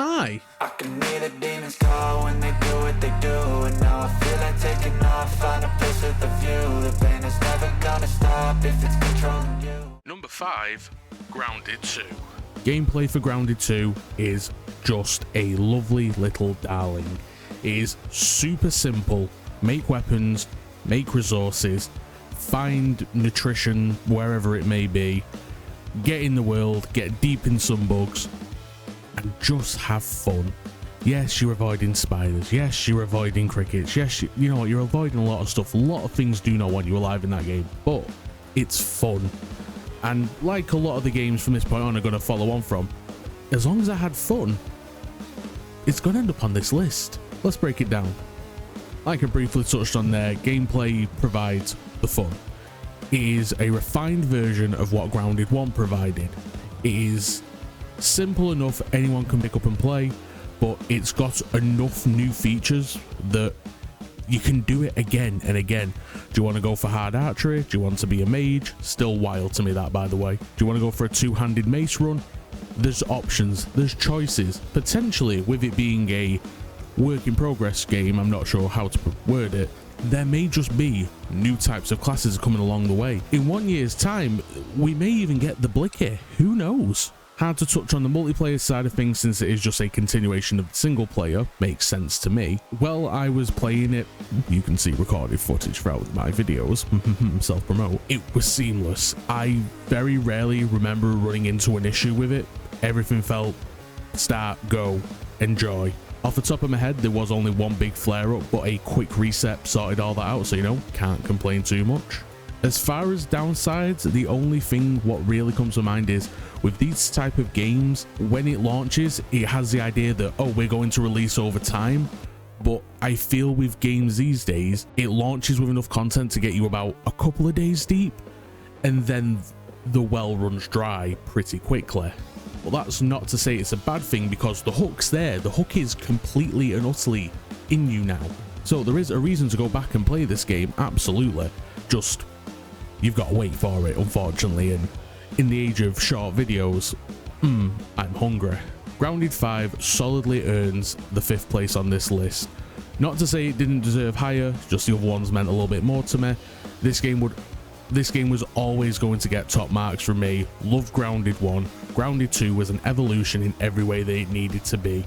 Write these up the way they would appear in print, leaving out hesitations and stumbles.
Hi. I can hear the demons call when they do what they do, and now I feel like taking off, find a place with a view. The pain is never gonna stop if it's controlling you. Number 5, Grounded 2. Gameplay for Grounded 2 is just a lovely little darling. It is super simple. Make weapons, make resources, find nutrition wherever it may be, get in the world, get deep in some bugs, and just have fun. Yes, you're avoiding spiders. Yes, you're avoiding crickets. Yes, you know what, you're avoiding a lot of stuff. A lot of things do not want you alive in that game, but it's fun. And like a lot of the games from this point on are going to follow on from, as long as I had fun, it's going to end up on this list. Let's break it down. Like I briefly touched on there, gameplay provides the fun. It is a refined version of what Grounded 1 provided. It is simple enough anyone can pick up and play, but it's got enough new features that you can do it again and again. Do you want to go for hard archery? Do you want to be a mage? Still wild to me that, by the way. Do you want to go for a two-handed mace run? There's options, there's choices. Potentially, with it being a work in progress game, I'm not sure how to word it, there may just be new types of classes coming along the way. In 1 year's time, we may even get the Blicky, who knows? Hard to touch on the multiplayer side of things since it is just a continuation of the single player, makes sense to me. While I was playing it, you can see recorded footage throughout my videos, self-promote, it was seamless. I very rarely remember running into an issue with it. Everything felt start, go, enjoy. Off the top of my head, there was only one big flare-up, but a quick reset sorted all that out, so you know, can't complain too much. As far as downsides, the only thing what really comes to mind is, with these type of games, when it launches, it has the idea that, oh, we're going to release over time, but I feel with games these days, it launches with enough content to get you about a couple of days deep, and then the well runs dry pretty quickly. Well, that's not to say it's a bad thing, because the hook's there. The hook is completely and utterly in you now. So there is a reason to go back and play this game, absolutely. Just, you've got to wait for it, unfortunately, and in the age of short videos, I'm hungry. Grounded 5 solidly earns the 5th place on this list. Not to say it didn't deserve higher, just the other ones meant a little bit more to me. This game was always going to get top marks from me. Loved Grounded 1. Grounded 2 was an evolution in every way that it needed to be.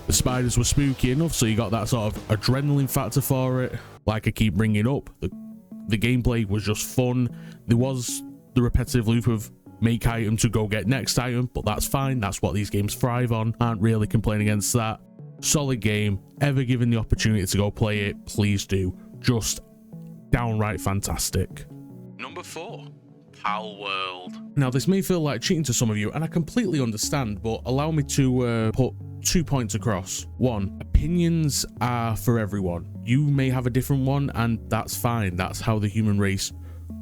The spiders were spooky enough, so you got that sort of adrenaline factor for it. Like I keep bringing up, the gameplay was just fun. There was the repetitive loop of make item to go get next item, but that's fine. That's what these games thrive on. Aren't really complaining against that. Solid game. Ever given the opportunity to go play it, please do. Just downright fantastic. Number 4, Pal World. Now, this may feel like cheating to some of you, and I completely understand, but allow me to put 2 points across. 1, opinions are for everyone. You may have a different one, and that's fine. That's how the human race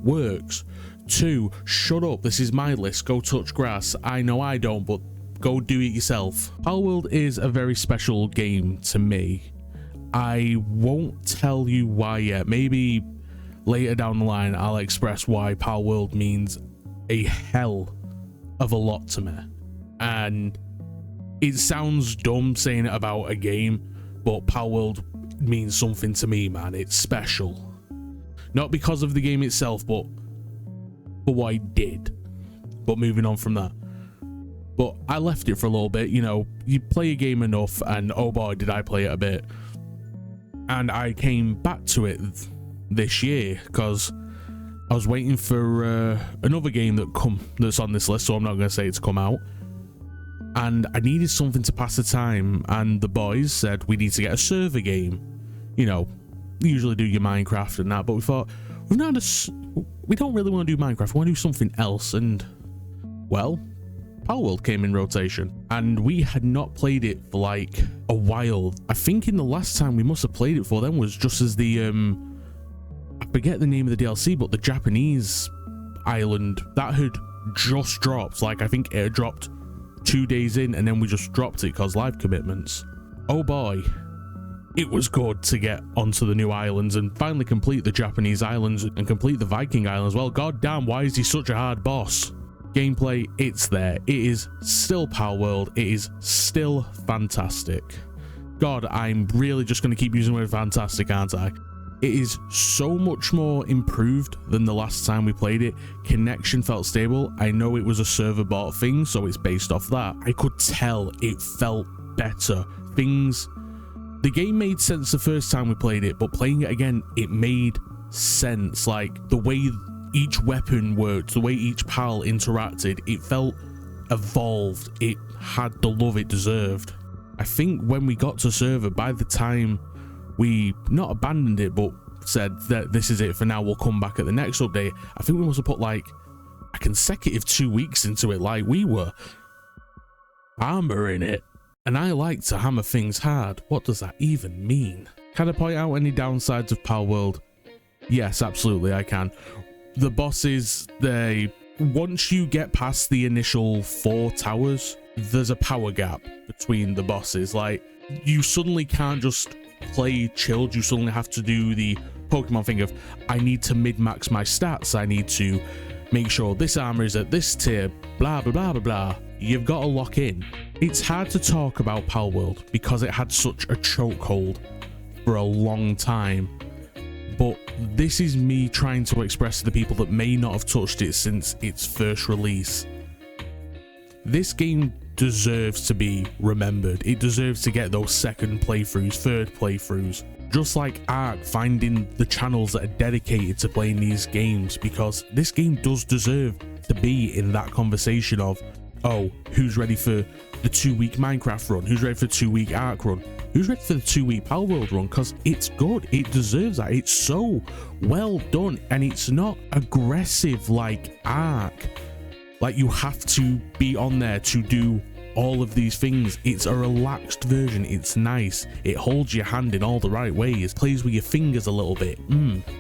works. 2, shut up. This is my list. Go touch grass. I know I don't, but go do it yourself. Pal World is a very special game to me. I won't tell you why yet. Maybe later down the line, I'll express why Pal World means a hell of a lot to me. And it sounds dumb saying it about a game, but Pal World means something to me, man. It's special. Not because of the game itself, but for what I did. But moving on from that. But I left it for a little bit, you know, you play a game enough, and oh boy, did I play it a bit. And I came back to it this year because I was waiting for another game that's on this list, so I'm not going to say it's come out, and I needed something to pass the time, and the boys said we need to get a server game. You know, you usually do your Minecraft and that, but we thought we don't really want to do Minecraft, we want to do something else. And well, Pal World came in rotation, and we had not played it for like a while. I think in the last time we must have played it for them was just as the I forget the name of the DLC, but the Japanese island that had just dropped. Like, I think it had dropped 2 days in, and then we just dropped it because live commitments. Oh boy, it was good to get onto the new islands and finally complete the Japanese islands and complete the Viking islands. Well, goddamn, why is he such a hard boss? Gameplay, it's there. It is still Palworld. It is still fantastic. God, I'm really just going to keep using the word fantastic, aren't I? It is so much more improved than the last time we played it. Connection felt stable. I know it was a server bought thing, so it's based off that. I could tell it felt better. The game made sense the first time we played it, but playing it again, it made sense. Like, the way each weapon worked, the way each pal interacted, it felt evolved. It had the love it deserved. I think when we got to server, by the time we not abandoned it, but said that this is it for now, we'll come back at the next update, I think we must have put like a consecutive 2 weeks into it. Like, we were hammering it. And I like to hammer things hard. What does that even mean? Can I point out any downsides of Palworld? Yes, absolutely, I can. The bosses, once you get past the initial 4 towers, there's a power gap between the bosses. Like, you suddenly can't just play chilled. You suddenly have to do the Pokemon thing of, I need to min-max my stats. I need to make sure this armor is at this tier, blah, blah, blah, blah, blah. You've got to lock in. It's hard to talk about Palworld because it had such a chokehold for a long time. But this is me trying to express to the people that may not have touched it since its first release. This game deserves to be remembered. It deserves to get those second playthroughs, third playthroughs. Just like Ark, finding the channels that are dedicated to playing these games, because this game does deserve to be in that conversation of, oh, who's ready for the 2-week Minecraft run? Who's ready for the 2-week Ark run? Who's ready for the 2-week Palworld run? Because it's good. It deserves that. It's so well done, and it's not aggressive like Ark. Like, you have to be on there to do all of these things. It's a relaxed version. It's nice. It holds your hand in all the right ways. Plays with your fingers a little bit.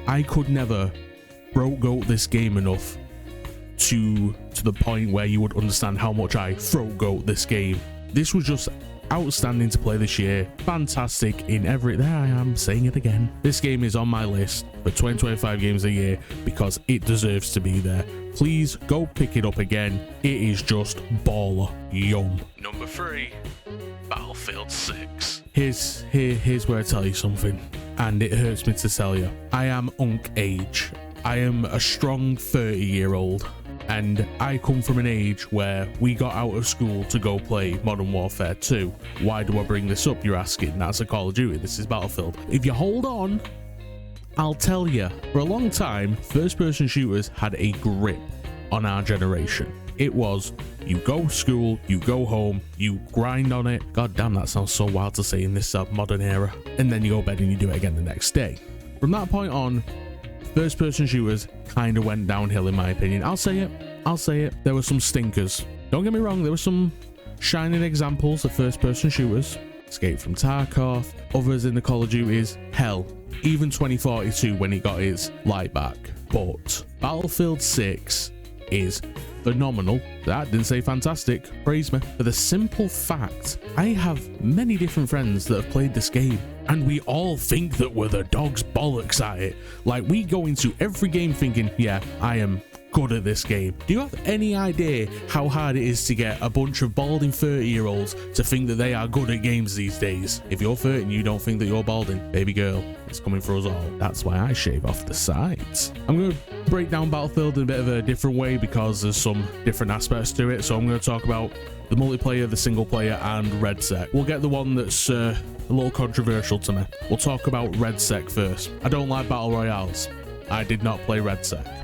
I could never throat goat this game enough to the point where you would understand how much I throat goat this game. This was just outstanding to play this year. Fantastic in every... There I am saying it again. This game is on my list for 2025 games a year because it deserves to be there. Please go pick it up again. It is just baller. Yum. Number 3, Battlefield 6. Here's where I tell you something, and it hurts me to tell you. I am unk age. I am a strong 30-year-old. And I come from an age where we got out of school to go play Modern Warfare 2. Why do I bring this up, you're asking? That's a Call of Duty, this is Battlefield. If you hold on, I'll tell you. For a long time, first-person shooters had a grip on our generation. It was, you go school, you go home, you grind on it. God damn, that sounds so wild to say in this modern era. And then you go to bed and you do it again the next day. From that point on, first-person shooters kind of went downhill, in my opinion. I'll say it. There were some stinkers. Don't get me wrong, there were some shining examples of first-person shooters. Escape from Tarkov, others in the Call of Duties. Hell, even 2042 when it got its light back. But Battlefield 6 is phenomenal. That didn't say fantastic. Praise me. For the simple fact, I have many different friends that have played this game, and we all think that we're the dog's bollocks at it. Like, we go into every game thinking, yeah, I am good at this game. Do you have any idea how hard it is to get a bunch of balding 30-year-olds to think that they are good at games these days? If you're 30 and you don't think that you're balding, baby girl, it's coming for us all. That's why I shave off the sides. I'm going to break down Battlefield in a bit of a different way because there's some different aspects to it. So I'm going to talk about the multiplayer, the single player, and RedSec. We'll get the one that's a little controversial to me. We'll talk about RedSec first. I don't like battle royales. I did not play RedSec.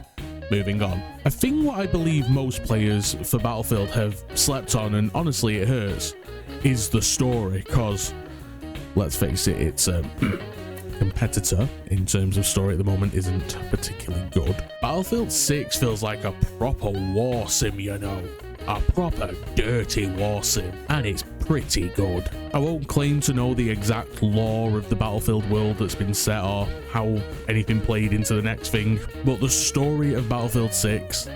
Moving on. A thing what I believe most players for Battlefield have slept on, and honestly it hurts, is the story, because let's face it, it's a competitor in terms of story at the moment isn't particularly good. Battlefield 6 feels like a proper war sim, you know. A proper dirty war sim, and it's pretty good. I won't claim to know the exact lore of the Battlefield world that's been set or how anything played into the next thing, but the story of Battlefield 6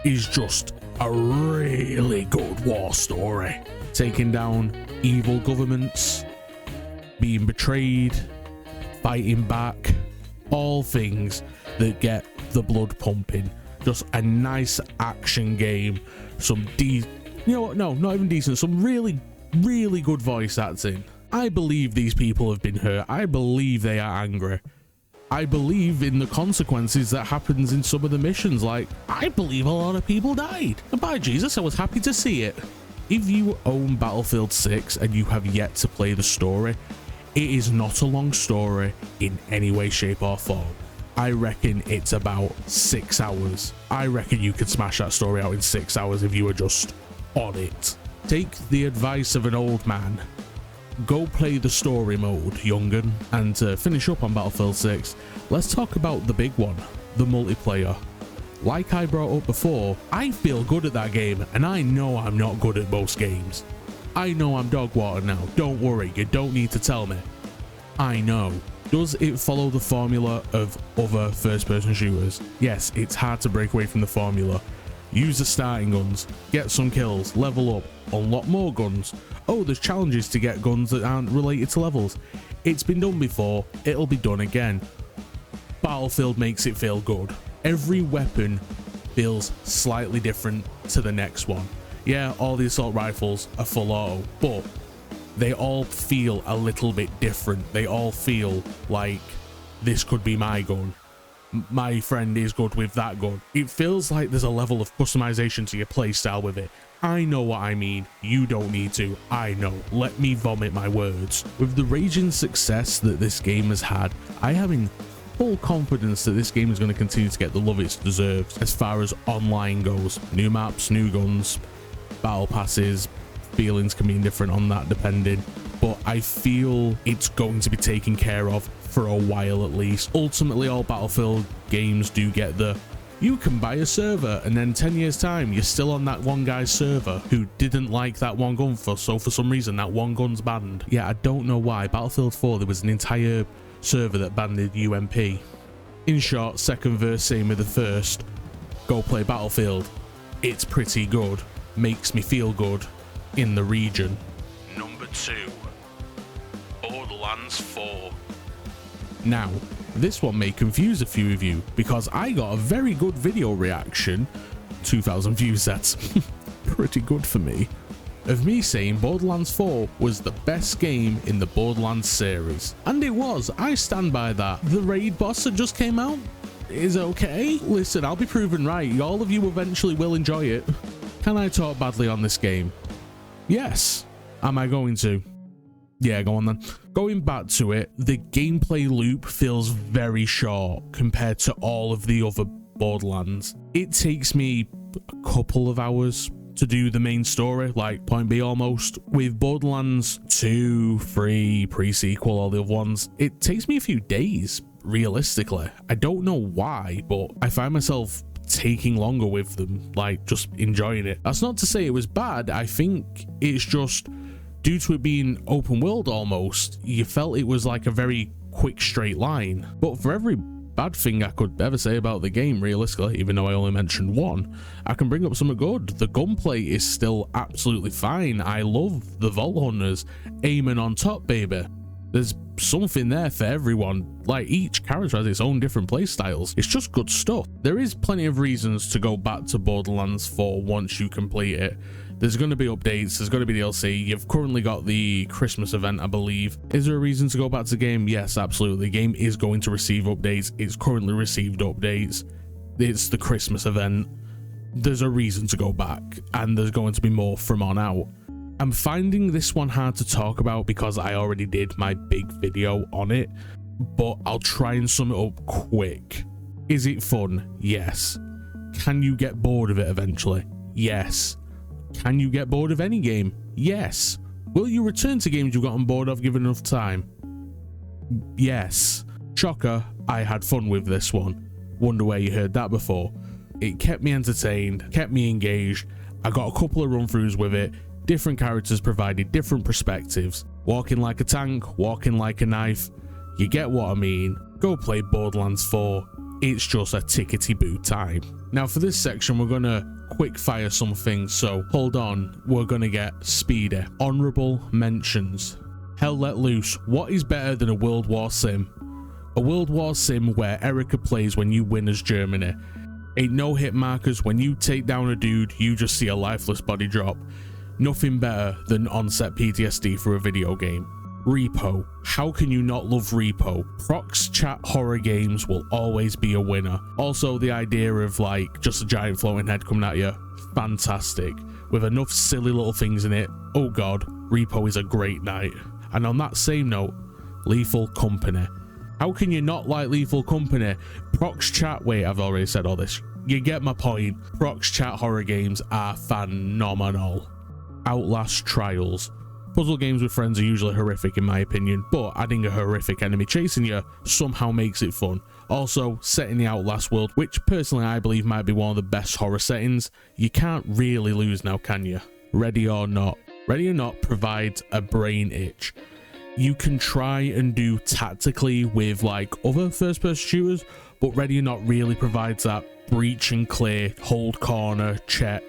is just a really good war story. Taking down evil governments, being betrayed, fighting back, all things that get the blood pumping. Just a nice action game. Some you know what? No, not even decent. Some really, really good voice acting. I believe these people have been hurt. I believe they are angry. I believe in the consequences that happens in some of the missions. Like, I believe a lot of people died. And by Jesus, I was happy to see it. If you own Battlefield 6 and you have yet to play the story, it is not a long story in any way, shape or form. I reckon it's about 6 hours. I reckon you could smash that story out in 6 hours if you were just on it. Take the advice of an old man. Go play the story mode, young'un. And to finish up on Battlefield 6, let's talk about the big one, the multiplayer. Like I brought up before, I feel good at that game, and I know I'm not good at most games. I know I'm dog water now, don't worry, you don't need to tell me. I know. Does it follow the formula of other first-person shooters? Yes, it's hard to break away from the formula. Use the starting guns, get some kills, level up, unlock more guns. Oh, there's challenges to get guns that aren't related to levels. It's been done before, it'll be done again. Battlefield makes it feel good. Every weapon feels slightly different to the next one. Yeah, all the assault rifles are full auto, but they all feel a little bit different. They all feel like this could be my gun. My friend is good with that gun. It feels like there's a level of customization to your playstyle with it. I know what I mean. You don't need to. I know. Let me vomit my words. With the raging success that this game has had, I am in full confidence that this game is going to continue to get the love it deserves as far as online goes. New maps, new guns, battle passes, feelings can be different on that depending, but I feel it's going to be taken care of for a while at least. Ultimately, all Battlefield games do get the you can buy a server and then 10 years time you're still on that one guy's server who didn't like that one gun, so for some reason that one gun's banned. Yeah, I don't know why. Battlefield 4, there was an entire server that banned UMP. In short, second verse same with the first. Go play Battlefield. It's pretty good. Makes me feel good in the region. Number 2. Borderlands 4. Now, this one may confuse a few of you because I got a very good video reaction, 2,000 views, that's pretty good for me, of me saying Borderlands 4 was the best game in the Borderlands series. And it was. I stand by that. The raid boss that just came out is okay. Listen, I'll be proven right. All of you eventually will enjoy it. Can I talk badly on this game? Yes. Am I going to? Yeah, go on then. Going back to it, the gameplay loop feels very short compared to all of the other Borderlands. It takes me a couple of hours to do the main story, like point B almost. With Borderlands 2, 3, pre-sequel, all the other ones, it takes me a few days, realistically. I don't know why, but I find myself taking longer with them, like just enjoying it. That's not to say it was bad. I think it's just due to it being open world almost, you felt it was like a very quick straight line. But for every bad thing I could ever say about the game, realistically, even though I only mentioned one, I can bring up something good. The gunplay is still absolutely fine. I love the Vault Hunters aiming on top, baby. There's something there for everyone. Like, each character has its own different play styles. It's just good stuff. There is plenty of reasons to go back to Borderlands 4 once you complete it. There's going to be updates, there's going to be DLC. You've currently got the Christmas event, I believe. Is there a reason to go back to the game? Yes, absolutely. The game is going to receive updates. It's currently received updates. It's the Christmas event. There's a reason to go back, and there's going to be more from on out. I'm finding this one hard to talk about because I already did my big video on it, but I'll try and sum it up quick. Is it fun? Yes. Can you get bored of it eventually? Yes. Can you get bored of any game? Yes. Will you return to games you've gotten bored of given enough time? Yes. Shocker, I had fun with this one. Wonder where you heard that before. It kept me entertained, kept me engaged. I got a couple of run-throughs with it. Different characters provided different perspectives. Walking like a tank, walking like a knife. You get what I mean. Go play Borderlands 4. It's just a tickety-boo time. Now for this section, we're gonna quick fire some things, so hold on. We're gonna get speedy. Honorable mentions. Hell Let Loose. What is better than a World War sim? A World War sim where Erica plays when you win as Germany. Ain't no hit markers. When you take down a dude, you just see a lifeless body drop. Nothing better than onset PTSD for a video game. Repo. How can you not love Repo? Prox chat horror games will always be a winner. Also, the idea of like just a giant floating head coming at you, fantastic. With enough silly little things in it, oh god, Repo is a great night. And on that same note, Lethal Company. How can you not like Lethal Company? Prox chat, wait, I've already said all this. You get my point. Prox chat horror games are phenomenal. Outlast Trials. Puzzle games with friends are usually horrific in my opinion, but adding a horrific enemy chasing you somehow makes it fun. Also, set in the Outlast world, which personally I believe might be one of the best horror settings, you can't really lose now, can you? Ready or Not. Ready or Not provides a brain itch. You can try and do tactically with like other first-person shooters, but Ready or Not really provides that breach and clear, hold corner, check.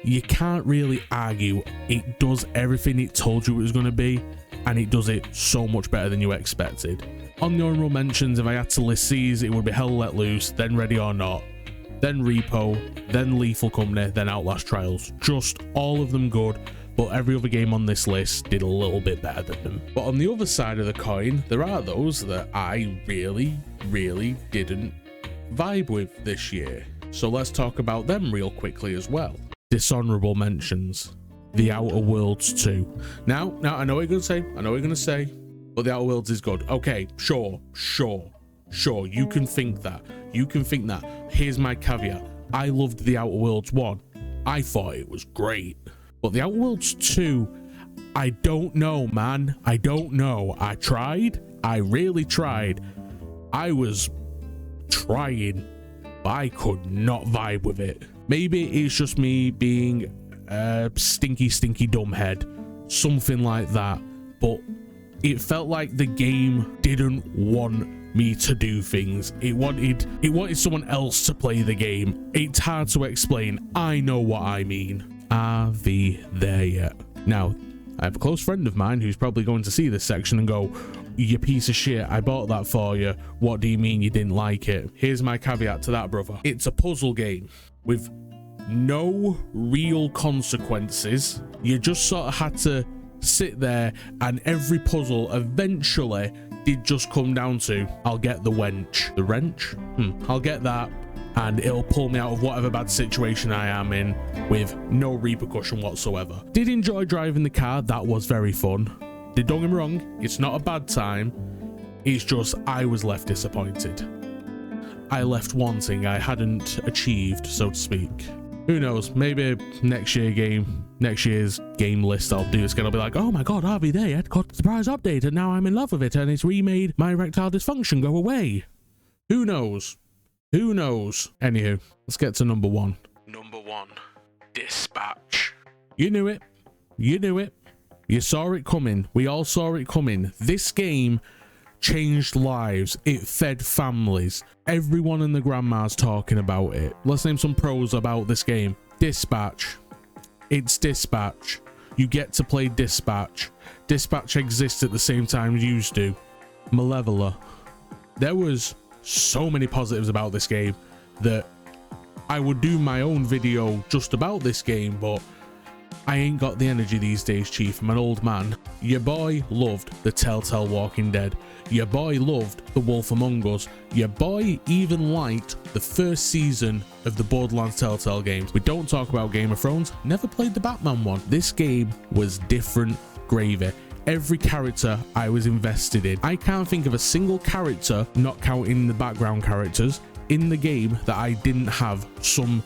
You can't really argue. It does everything it told you it was going to be, and it does it so much better than you expected. On the honorable mentions, if I had to list these, it would be Hell Let Loose, then Ready or Not, then Repo, then Lethal Company, then Outlast Trials. Just all of them good, but every other game on this list did a little bit better than them. But on the other side of the coin, there are those that I really didn't vibe with this year. So let's talk about them real quickly as well. Dishonorable mentions. The Outer Worlds 2. Now I know what you're gonna say, but The Outer Worlds is good. Okay, sure, you can think that. Here's my caveat. I loved The Outer Worlds 1. I thought it was great. But The Outer Worlds 2, I don't know, man. I don't know. I tried. I really tried. I was trying, but I could not vibe with it. Maybe it's just me being a stinky dumbhead, something like that, but it felt like the game didn't want me to do things. It wanted someone else to play the game. It's hard to explain. I know what I mean. Are we there yet? Now, I have a close friend of mine who's probably going to see this section and go, you piece of shit, I bought that for you. What do you mean you didn't like it? Here's my caveat to that, brother. It's a puzzle game with no real consequences. You just sort of had to sit there, and every puzzle eventually did just come down to, I'll get the wench. The wrench? I'll get that, and it'll pull me out of whatever bad situation I am in with no repercussion whatsoever. Did enjoy driving the car. That was very fun. Don't get me wrong, it's not a bad time. It's just I was left disappointed. I left wanting I hadn't achieved, so to speak. Who knows, maybe next year's game list I'll do is gonna be like, oh my god, Harvey there yet got the surprise update and now I'm in love with it and it's remade my erectile dysfunction go away. Who knows? Anywho, let's get to number one. Number 1, Dispatch. You knew it. You saw it coming. We all saw it coming. This game changed lives. It fed families. Everyone in the grandma's talking about it. Let's name some pros about this game. Dispatch. It's Dispatch. You get to play Dispatch. Dispatch exists at the same time you do. Malevola. There was so many positives about this game that I would do my own video just about this game, but I ain't got the energy these days, Chief. I'm an old man. Your boy loved the Telltale Walking Dead. Your boy loved The Wolf Among Us. Your boy even liked the first season of the Borderlands Telltale games. We don't talk about Game of Thrones. Never played the Batman one. This game was different gravy. Every character I was invested in. I can't think of a single character, not counting the background characters, in the game that I didn't have some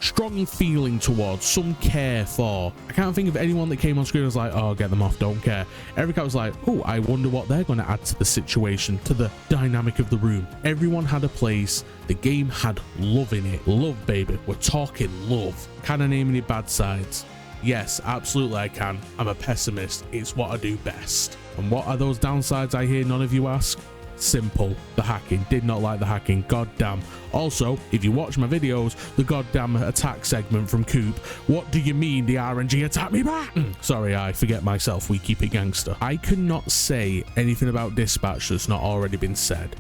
strong feeling towards, some care for. I can't think of anyone that came on screen and was like, oh, get them off, don't care. Every guy was like, oh, I wonder what they're going to add to the situation, to the dynamic of the room. Everyone had a place. The game had love in it. Love, baby. We're talking love. Can I name any bad sides? Yes, absolutely I can. I'm a pessimist. It's what I do best. And what are those downsides I hear none of you ask? Simple. The hacking. Did not like the hacking. Goddamn. Also, if you watch my videos, the goddamn attack segment from Coop. What do you mean the RNG attacked me back? Sorry, I forget myself. We keep it gangster. I cannot say anything about Dispatch that's not already been said.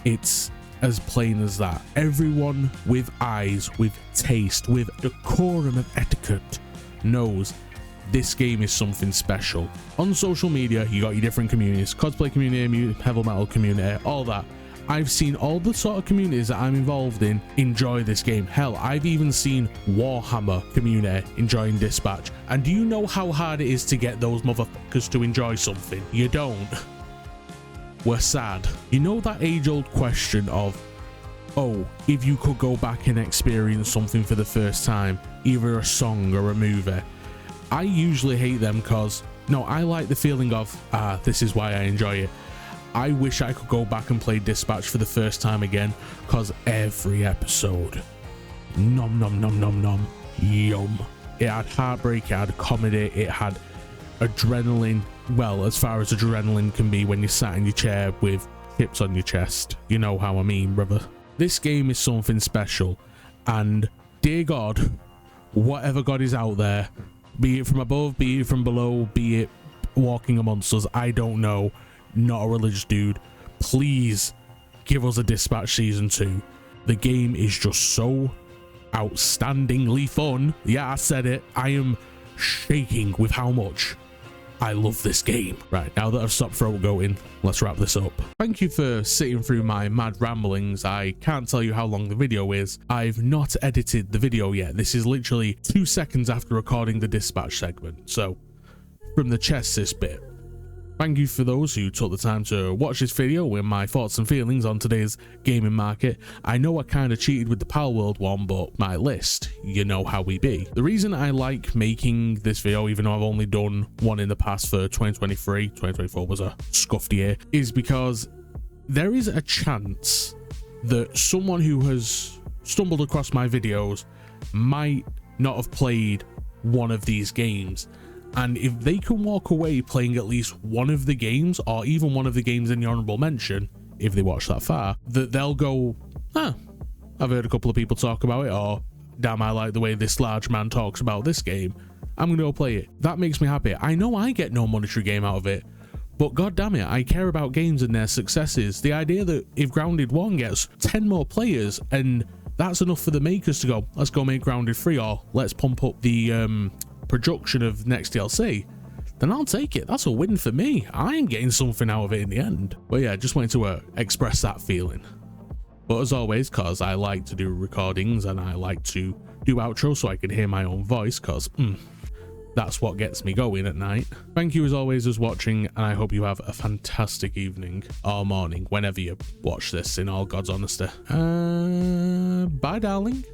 It's as plain as that. Everyone with eyes, with taste, with decorum of etiquette knows this game is something special. On social media, you got your different communities, cosplay community, heavy metal community, all that. I've seen all the sort of communities that I'm involved in enjoy this game. Hell, I've even seen Warhammer community enjoying Dispatch. And do you know how hard it is to get those motherfuckers to enjoy something? You don't. We're sad. You know that age-old question of, oh, if you could go back and experience something for the first time, either a song or a movie. I usually hate them because, no, I like the feeling of, this is why I enjoy it. I wish I could go back and play Dispatch for the first time again, because every episode, nom nom nom nom nom, yum. It had heartbreak, it had comedy, it had adrenaline, well, as far as adrenaline can be when you're sat in your chair with chips on your chest. You know how I mean, brother. This game is something special, and dear God, whatever God is out there, be it from above, be it from below, be it walking amongst us, I don't know, not a religious dude, please give us a Dispatch Season 2. The game is just so outstandingly fun. Yeah, I said it. I am shaking with how much I love this game. Right, now that I've stopped throat goating, let's wrap this up. Thank you for sitting through my mad ramblings. I can't tell you how long the video is. I've not edited the video yet. This is literally 2 seconds after recording the Dispatch segment. So, from the chest this bit. Thank you for those who took the time to watch this video with my thoughts and feelings on today's gaming market. I know I kind of cheated with the Palworld one, but my list, you know how we be. The reason I like making this video, even though I've only done one in the past for 2023, 2024 was a scuffed year, is because there is a chance that someone who has stumbled across my videos might not have played one of these games. And if they can walk away playing at least one of the games, or even one of the games in the honorable mention, if they watch that far, that they'll go, I've heard a couple of people talk about it, or damn, I like the way this large man talks about this game, I'm gonna go play it. That makes me happy. I know I get no monetary game out of it, but god damn it, I care about games and their successes. The idea that if Grounded 1 gets 10 more players and that's enough for the makers to go, let's go make Grounded 3, or let's pump up the production of next DLC, then I'll take it. That's a win for me. I'm getting something out of it in the end. But yeah, just wanted to express that feeling. But as always, cause I like to do recordings and I like to do outros so I can hear my own voice, cause that's what gets me going at night. Thank you as always as watching, and I hope you have a fantastic evening or morning whenever you watch this, in all God's honesty. Bye darling.